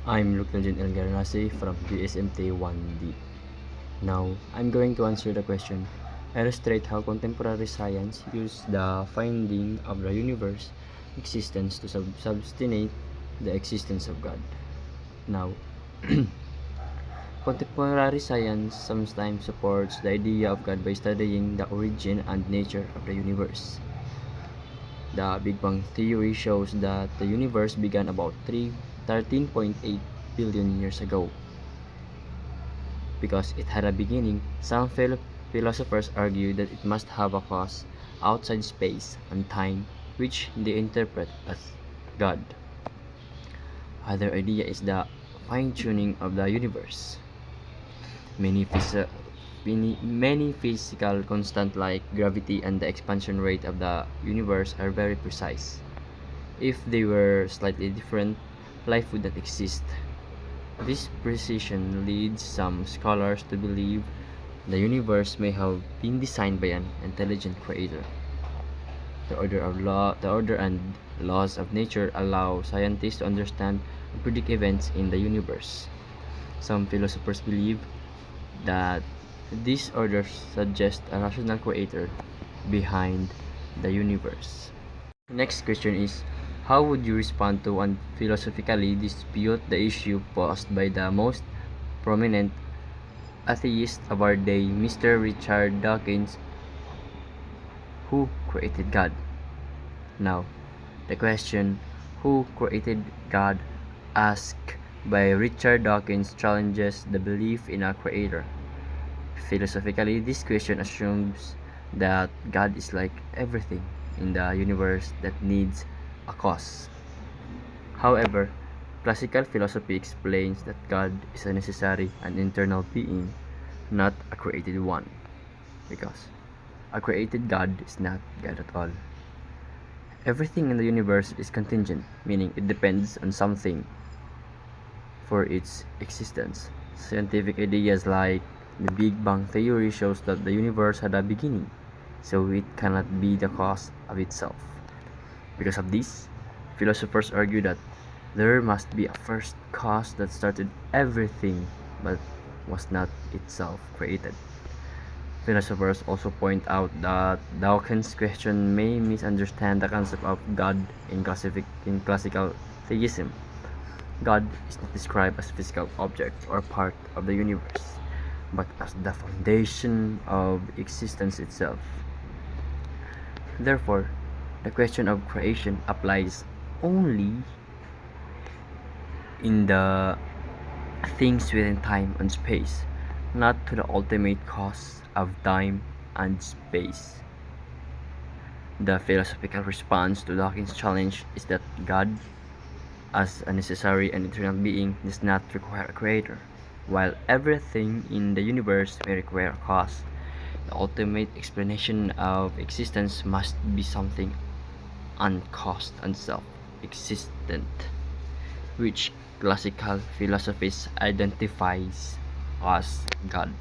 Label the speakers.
Speaker 1: I'm Lucnajin Elgarnasi from GSMT 1D. Now, I'm going to answer the question, illustrate how contemporary science used the finding of the universe existence to substantiate the existence of God. Now, contemporary science sometimes supports the idea of God by studying the origin and nature of the universe. The Big Bang Theory shows that the universe began about 13.8 billion years ago. Because it had a beginning, some philosophers argue that it must have a cause outside space and time, which they interpret as God. Other idea is the fine-tuning of the universe. Many, many physical constants like gravity and the expansion rate of the universe are very precise. If they were slightly different, life would not exist. This precision leads some scholars to believe the universe may have been designed by an intelligent creator. The order and laws of nature allow scientists to understand and predict events in the universe. Some philosophers believe that this order suggests a rational creator behind the universe. Next question is, how would you respond to and philosophically dispute the issue posed by the most prominent atheist of our day, Mr. Richard Dawkins, who created God? Now, the question, who created God, asked by Richard Dawkins, challenges the belief in a creator. Philosophically, this question assumes that God is like everything in the universe that needs a cause. However, classical philosophy explains that God is a necessary and internal being, not a created one, because a created God is not God at all. Everything in the universe is contingent, meaning it depends on something for its existence. Scientific ideas like the Big Bang Theory shows that the universe had a beginning, so it cannot be the cause of itself. Because of this, philosophers argue that there must be a first cause that started everything but was not itself created. Philosophers also point out that Dawkins' question may misunderstand the concept of God in classical theism. God is not described as a physical object or part of the universe, but as the foundation of existence itself. Therefore, the question of creation applies only in the things within time and space, not to the ultimate cause of time and space. The philosophical response to Dawkins' challenge is that God, as a necessary and eternal being, does not require a creator. While everything in the universe may require a cause, the ultimate explanation of existence must be something uncaused and self-existent, which classical philosophies identifies as God.